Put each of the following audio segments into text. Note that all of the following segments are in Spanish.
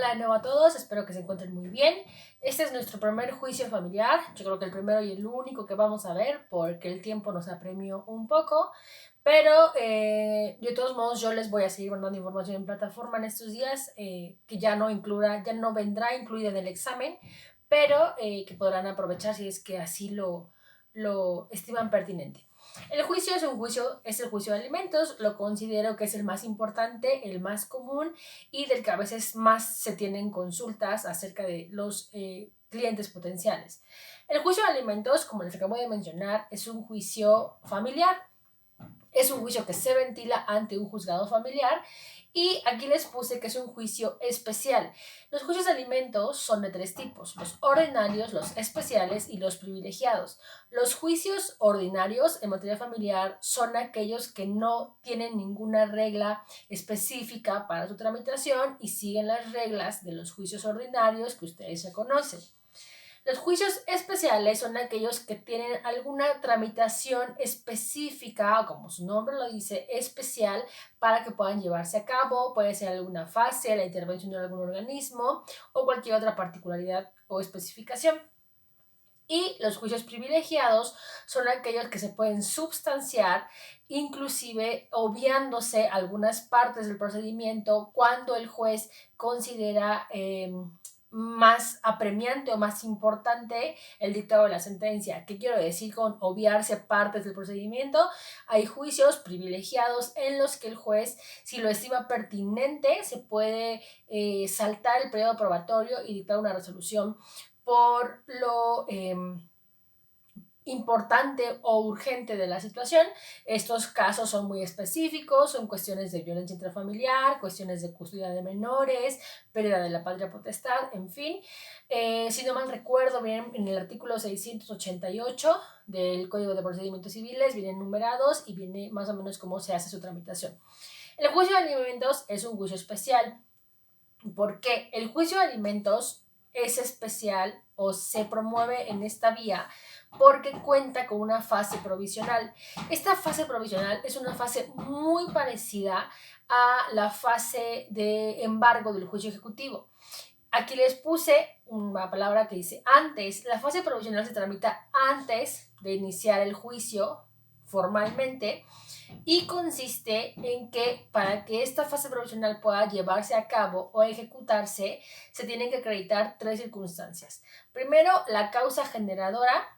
Hola de nuevo a todos, espero que se encuentren muy bien. Este es nuestro primer juicio familiar, yo creo que el primero y el único que vamos a ver porque el tiempo nos apremió un poco, pero de todos modos yo les voy a seguir mandando información en plataforma en estos días que ya no vendrá incluida en el examen, pero que podrán aprovechar si es que así lo estiman pertinente. El juicio es el juicio de alimentos, lo considero que es el más importante, el más común y del que a veces más se tienen consultas acerca de los clientes potenciales. El juicio de alimentos, como les acabo de mencionar, es un juicio familiar. Es un juicio que se ventila ante un juzgado familiar y aquí les puse que es un juicio especial. Los juicios de alimentos son de tres tipos: los ordinarios, los especiales y los privilegiados. Los juicios ordinarios en materia familiar son aquellos que no tienen ninguna regla específica para su tramitación y siguen las reglas de los juicios ordinarios que ustedes ya conocen. Los juicios especiales son aquellos que tienen alguna tramitación específica, como su nombre lo dice, especial, para que puedan llevarse a cabo. Puede ser alguna fase, la intervención de algún organismo o cualquier otra particularidad o especificación. Y los juicios privilegiados son aquellos que se pueden substanciar, inclusive obviándose algunas partes del procedimiento cuando el juez considera más apremiante o más importante el dictado de la sentencia. ¿Qué quiero decir con obviarse partes del procedimiento? Hay juicios privilegiados en los que el juez, si lo estima pertinente, se puede saltar el periodo probatorio y dictar una resolución por lo importante o urgente de la situación. Estos casos son muy específicos, son cuestiones de violencia intrafamiliar, cuestiones de custodia de menores, pérdida de la patria potestad, en fin. Si no mal recuerdo bien, en el artículo 688 del Código de Procedimientos Civiles vienen numerados y viene más o menos cómo se hace su tramitación. El juicio de alimentos es un juicio especial. ¿Por qué? El juicio de alimentos es especial o se promueve en esta vía porque cuenta con una fase provisional. Esta fase provisional es una fase muy parecida a la fase de embargo del juicio ejecutivo. Aquí les puse una palabra que dice antes. La fase provisional se tramita antes de iniciar el juicio formalmente y consiste en que para que esta fase provisional pueda llevarse a cabo o ejecutarse, se tienen que acreditar tres circunstancias. Primero, la causa generadora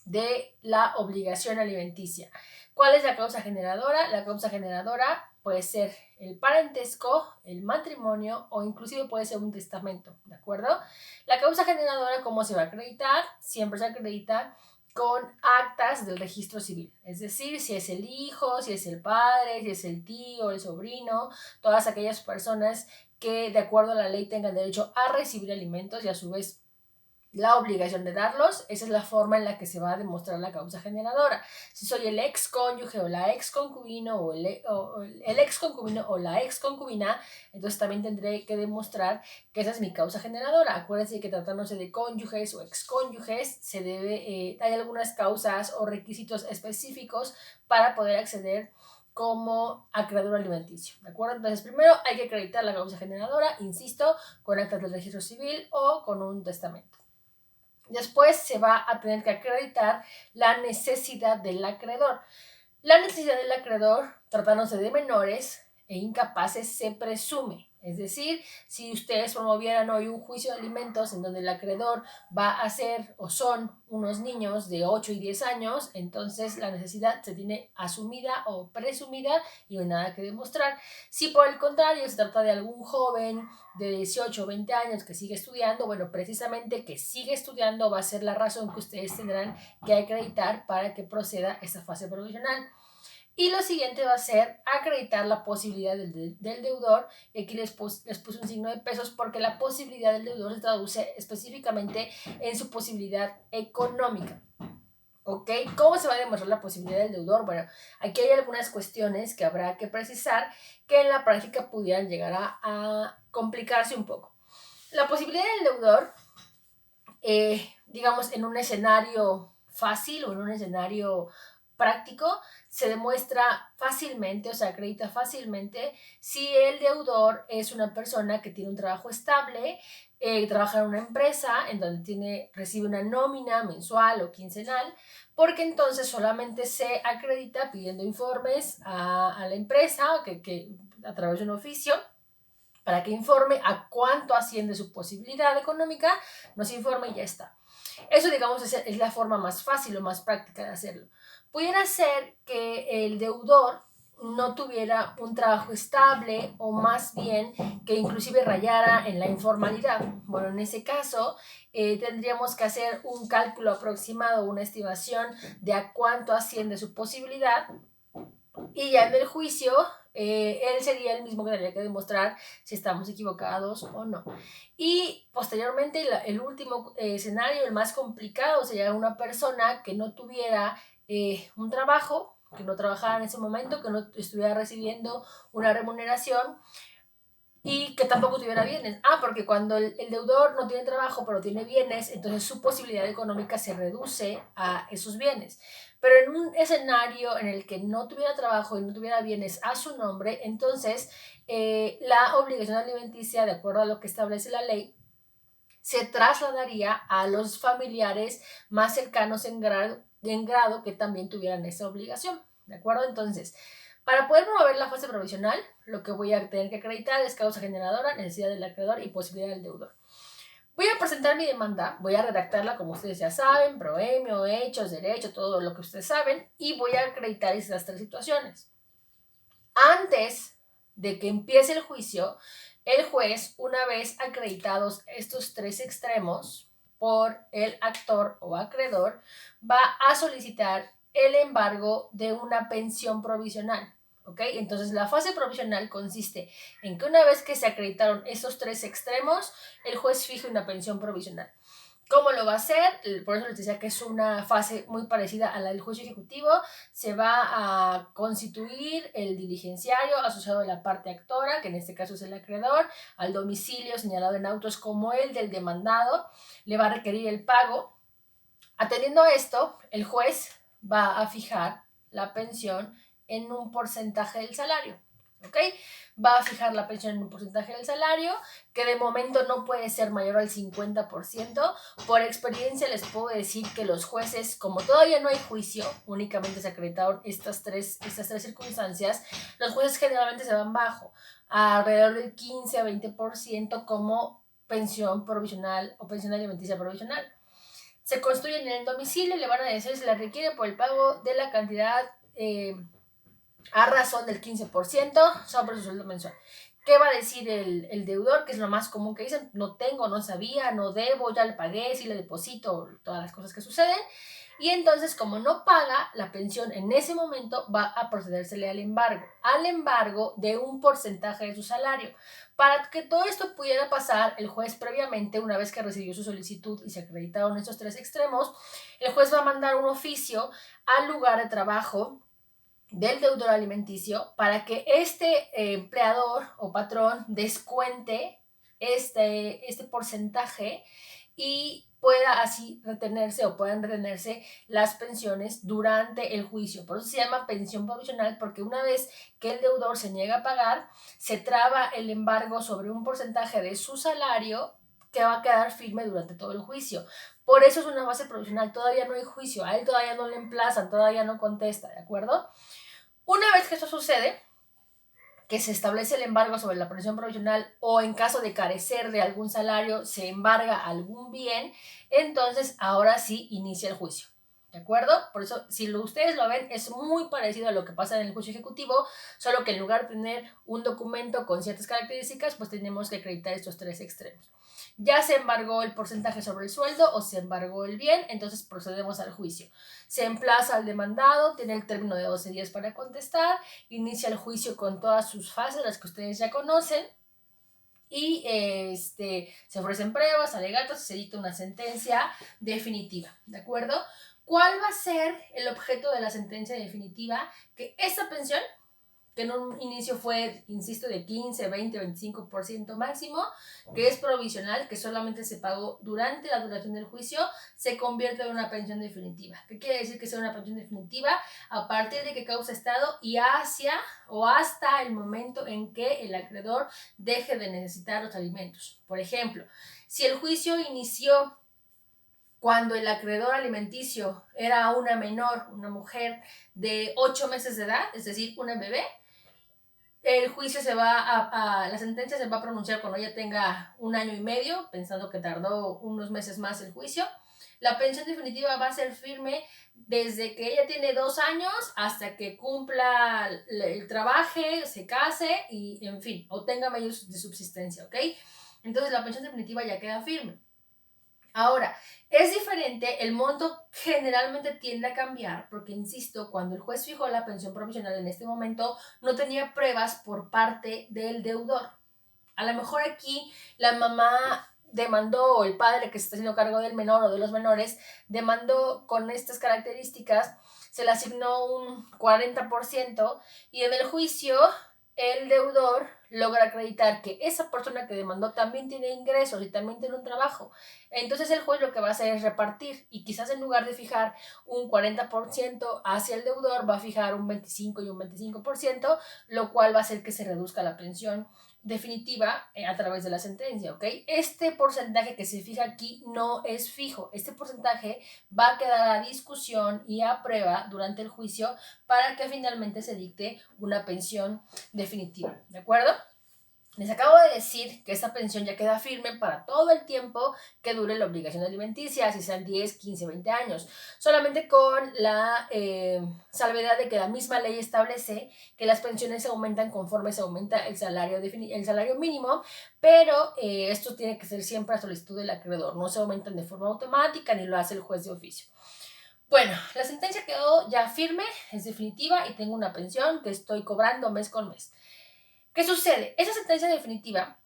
de la obligación alimenticia. ¿Cuál es la causa generadora? La causa generadora puede ser el parentesco, el matrimonio o inclusive puede ser un testamento, ¿de acuerdo? La causa generadora, ¿cómo se va a acreditar? Siempre se acredita con actas del registro civil, es decir, si es el hijo, si es el padre, si es el tío, el sobrino, todas aquellas personas que de acuerdo a la ley tengan derecho a recibir alimentos y a su vez la obligación de darlos. Esa es la forma en la que se va a demostrar la causa generadora. Si soy el ex cónyuge o la ex concubino o el ex concubino o la ex concubina, entonces también tendré que demostrar que esa es mi causa generadora. Acuérdense que tratándose de cónyuges o ex cónyuges hay algunas causas o requisitos específicos para poder acceder como acreedor alimenticio, ¿de acuerdo? Entonces primero hay que acreditar la causa generadora, insisto, con actas del registro civil o con un testamento. Después se va a tener que acreditar la necesidad del acreedor. La necesidad del acreedor, tratándose de menores e incapaces, se presume. Es decir, si ustedes promovieran hoy un juicio de alimentos en donde el acreedor va a ser o son unos niños de 8 y 10 años, entonces la necesidad se tiene asumida o presumida y no hay nada que demostrar. Si por el contrario se trata de algún joven de 18 o 20 años que sigue estudiando, bueno, precisamente que sigue estudiando va a ser la razón que ustedes tendrán que acreditar para que proceda esa fase provisional. Y lo siguiente va a ser acreditar la posibilidad del deudor. Y aquí les puse un signo de pesos porque la posibilidad del deudor se traduce específicamente en su posibilidad económica. ¿Ok? ¿Cómo se va a demostrar la posibilidad del deudor? Bueno, aquí hay algunas cuestiones que habrá que precisar que en la práctica pudieran llegar a complicarse un poco. La posibilidad del deudor, digamos, en un escenario fácil o en un escenario práctico, se demuestra fácilmente, o sea, acredita fácilmente si el deudor es una persona que tiene un trabajo estable, trabaja en una empresa en donde recibe una nómina mensual o quincenal, porque entonces solamente se acredita pidiendo informes a la empresa que a través de un oficio para que informe a cuánto asciende su posibilidad económica, nos informe y ya está. Eso, digamos, es la forma más fácil o más práctica de hacerlo. Pudiera ser que el deudor no tuviera un trabajo estable o más bien que inclusive rayara en la informalidad. Bueno, en ese caso tendríamos que hacer un cálculo aproximado, una estimación de a cuánto asciende su posibilidad y ya en el juicio él sería el mismo que tendría que demostrar si estamos equivocados o no. Y posteriormente el último escenario, el más complicado, sería una persona que no tuviera un trabajo, que no trabajara en ese momento, que no estuviera recibiendo una remuneración y que tampoco tuviera bienes. Porque cuando el deudor no tiene trabajo pero tiene bienes, entonces su posibilidad económica se reduce a esos bienes. Pero en un escenario en el que no tuviera trabajo y no tuviera bienes a su nombre, entonces la obligación alimenticia, de acuerdo a lo que establece la ley, se trasladaría a los familiares más cercanos en grado que también tuvieran esa obligación. ¿De acuerdo? Entonces, para poder promover la fase provisional, lo que voy a tener que acreditar es causa generadora, necesidad del acreedor y posibilidad del deudor. Voy a presentar mi demanda, voy a redactarla como ustedes ya saben, proemio, hechos, derecho, todo lo que ustedes saben, y voy a acreditar esas tres situaciones. Antes de que empiece el juicio, el juez, una vez acreditados estos tres extremos por el actor o acreedor, va a solicitar el embargo de una pensión provisional. ¿Ok? Entonces la fase provisional consiste en que una vez que se acreditaron estos tres extremos, el juez fije una pensión provisional. ¿Cómo lo va a hacer? Por eso les decía que es una fase muy parecida a la del juicio ejecutivo. Se va a constituir el diligenciario asociado a la parte actora, que en este caso es el acreedor, al domicilio señalado en autos como el del demandado, le va a requerir el pago. Atendiendo a esto, el juez va a fijar la pensión en un porcentaje del salario. ¿Ok? Va a fijar la pensión en un porcentaje del salario que de momento no puede ser mayor al 50%. Por experiencia les puedo decir que los jueces, como todavía no hay juicio, únicamente se acreditaron estas tres circunstancias, los jueces generalmente se van bajo, alrededor del 15 a 20% como pensión provisional o pensión alimenticia provisional. Se construyen en el domicilio y le van a decir se le requiere por el pago de la cantidad a razón del 15% sobre su sueldo mensual. ¿Qué va a decir el deudor? Que es lo más común que dicen, no tengo, no sabía, no debo, ya le pagué, sí le deposito, todas las cosas que suceden. Y entonces, como no paga la pensión en ese momento, va a procedérsele al embargo de un porcentaje de su salario. Para que todo esto pudiera pasar, el juez previamente, una vez que recibió su solicitud y se acreditaron estos tres extremos, el juez va a mandar un oficio al lugar de trabajo del deudor alimenticio para que este empleador o patrón descuente este porcentaje y pueda así retenerse o puedan retenerse las pensiones durante el juicio. Por eso se llama pensión provisional, porque una vez que el deudor se niega a pagar, se traba el embargo sobre un porcentaje de su salario que va a quedar firme durante todo el juicio. Por eso es una fase provisional, todavía no hay juicio, a él todavía no le emplazan, todavía no contesta, ¿de acuerdo? Una vez que esto sucede, que se establece el embargo sobre la pensión provisional o en caso de carecer de algún salario se embarga algún bien, entonces ahora sí inicia el juicio. ¿De acuerdo? Por eso, si ustedes lo ven, es muy parecido a lo que pasa en el juicio ejecutivo, solo que en lugar de tener un documento con ciertas características, pues tenemos que acreditar estos tres extremos. Ya se embargó el porcentaje sobre el sueldo o se embargó el bien, entonces procedemos al juicio. Se emplaza al demandado, tiene el término de 12 días para contestar, inicia el juicio con todas sus fases, las que ustedes ya conocen, y se ofrecen pruebas, alegatos, se dicta una sentencia definitiva, ¿de acuerdo? ¿Cuál va a ser el objeto de la sentencia definitiva? Que esta pensión, que en un inicio fue, insisto, de 15, 20, 25% máximo, que es provisional, que solamente se pagó durante la duración del juicio, se convierte en una pensión definitiva. ¿Qué quiere decir que sea una pensión definitiva? A partir de que causa estado y hacia o hasta el momento en que el acreedor deje de necesitar los alimentos. Por ejemplo, si el juicio inició cuando el acreedor alimenticio era una menor, una mujer de 8 meses de edad, es decir, una bebé, el juicio la sentencia se va a pronunciar cuando ella tenga 1 año y medio, pensando que tardó unos meses más el juicio. La pensión definitiva va a ser firme desde que ella tiene 2 años hasta que cumpla el trabajo, se case y, en fin, o tenga medios de subsistencia, ¿ok? Entonces la pensión definitiva ya queda firme. Ahora, es diferente, el monto generalmente tiende a cambiar porque, insisto, cuando el juez fijó la pensión provisional en este momento, no tenía pruebas por parte del deudor. A lo mejor aquí la mamá demandó, o el padre que se está haciendo cargo del menor o de los menores, demandó con estas características, se le asignó un 40% y en el juicio el deudor logra acreditar que esa persona que demandó también tiene ingresos y también tiene un trabajo. Entonces el juez lo que va a hacer es repartir y quizás en lugar de fijar un 40% hacia el deudor, va a fijar un 25% y un 25%, lo cual va a hacer que se reduzca la pensión definitiva a través de la sentencia, ¿ok? Este porcentaje que se fija aquí no es fijo. Este porcentaje va a quedar a discusión y a prueba durante el juicio para que finalmente se dicte una pensión definitiva, ¿de acuerdo? Les acabo de decir que esta pensión ya queda firme para todo el tiempo que dure la obligación alimenticia, así sean 10, 15, 20 años, solamente con la salvedad de que la misma ley establece que las pensiones se aumentan conforme se aumenta el salario mínimo, pero esto tiene que ser siempre a solicitud del acreedor, no se aumentan de forma automática ni lo hace el juez de oficio. Bueno, la sentencia quedó ya firme, es definitiva y tengo una pensión que estoy cobrando mes con mes. ¿Qué sucede? Esa sentencia definitiva,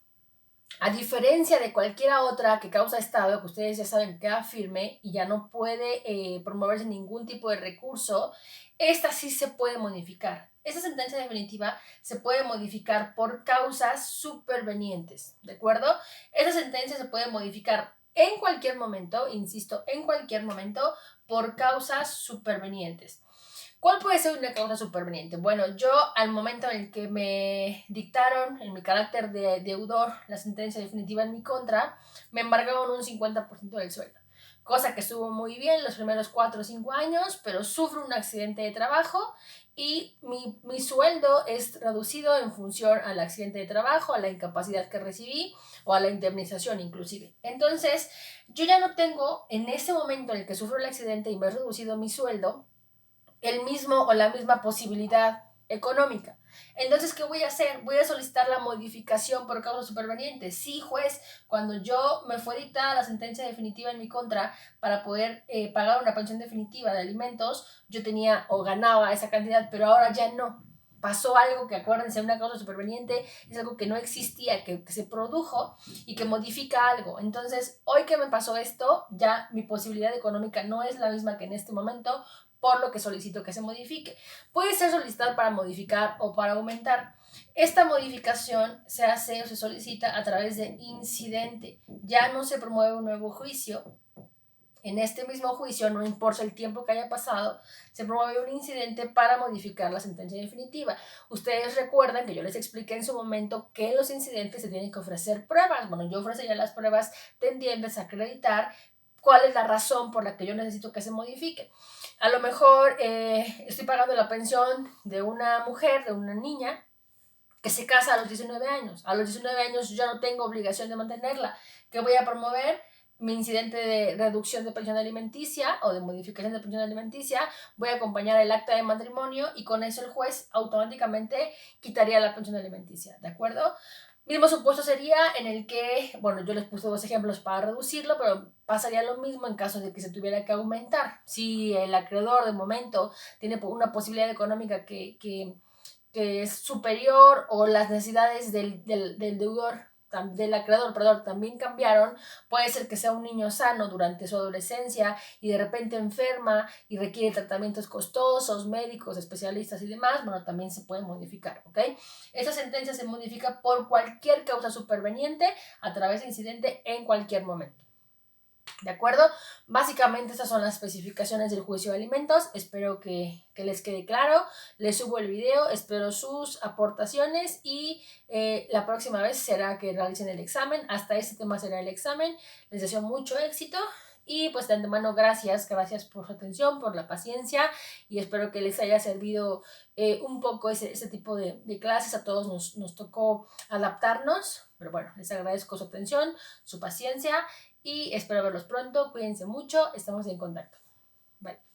a diferencia de cualquiera otra que causa estado, que ustedes ya saben que queda firme y ya no puede promoverse ningún tipo de recurso, esta sí se puede modificar. Esta sentencia definitiva se puede modificar por causas supervenientes, ¿de acuerdo? Esa sentencia se puede modificar en cualquier momento, insisto, en cualquier momento, por causas supervenientes. ¿Cuál puede ser una causa superveniente? Bueno, yo al momento en el que me dictaron en mi carácter de deudor la sentencia definitiva en mi contra, me embargaron un 50% del sueldo, cosa que estuvo muy bien los primeros 4 o 5 años, pero sufro un accidente de trabajo y mi sueldo es reducido en función al accidente de trabajo, a la incapacidad que recibí o a la indemnización inclusive. Entonces, yo ya no tengo en ese momento en el que sufro el accidente y me he reducido mi sueldo, el mismo o la misma posibilidad económica. Entonces, ¿qué voy a hacer? Voy a solicitar la modificación por causa superveniente. Sí, juez, cuando yo me fue dictada la sentencia definitiva en mi contra para poder pagar una pensión definitiva de alimentos, yo tenía o ganaba esa cantidad, pero ahora ya no. Pasó algo que, acuérdense, una causa superveniente es algo que no existía, que se produjo y que modifica algo. Entonces, hoy que me pasó esto, ya mi posibilidad económica no es la misma que en este momento, por lo que solicito que se modifique. Puede ser solicitar para modificar o para aumentar. Esta modificación se hace o se solicita a través de incidente. Ya no se promueve un nuevo juicio. En este mismo juicio, no importa el tiempo que haya pasado, se promueve un incidente para modificar la sentencia definitiva. Ustedes recuerdan que yo les expliqué en su momento que en los incidentes se tienen que ofrecer pruebas. Bueno, yo ofrecería las pruebas tendientes a acreditar cuál es la razón por la que yo necesito que se modifique. A lo mejor estoy pagando la pensión de una mujer, de una niña, que se casa a los 19 años. A los 19 años yo no tengo obligación de mantenerla. ¿Qué voy a promover? Mi incidente de reducción de pensión alimenticia o de modificación de pensión alimenticia, voy a acompañar el acta de matrimonio y con eso el juez automáticamente quitaría la pensión alimenticia, ¿de acuerdo? Mismo supuesto sería en el que, bueno, yo les puse 2 ejemplos para reducirlo, pero pasaría lo mismo en caso de que se tuviera que aumentar. Si el acreedor de momento tiene una posibilidad económica que es superior o las necesidades del deudor del acreedor, perdón, también cambiaron. Puede ser que sea un niño sano durante su adolescencia y de repente enferma y requiere tratamientos costosos, médicos, especialistas y demás, bueno, también se puede modificar, ¿ok? Esa sentencia se modifica por cualquier causa superveniente a través de incidente en cualquier momento. ¿De acuerdo? Básicamente estas son las especificaciones del juicio de alimentos. Espero que les quede claro. Les subo el video, espero sus aportaciones y la próxima vez será que realicen el examen. Hasta este tema será el examen. Les deseo mucho éxito y pues de antemano gracias por su atención, por la paciencia y espero que les haya servido un poco ese tipo de clases. A todos nos tocó adaptarnos, pero bueno, les agradezco su atención, su paciencia y espero verlos pronto. Cuídense mucho, estamos en contacto. Bye.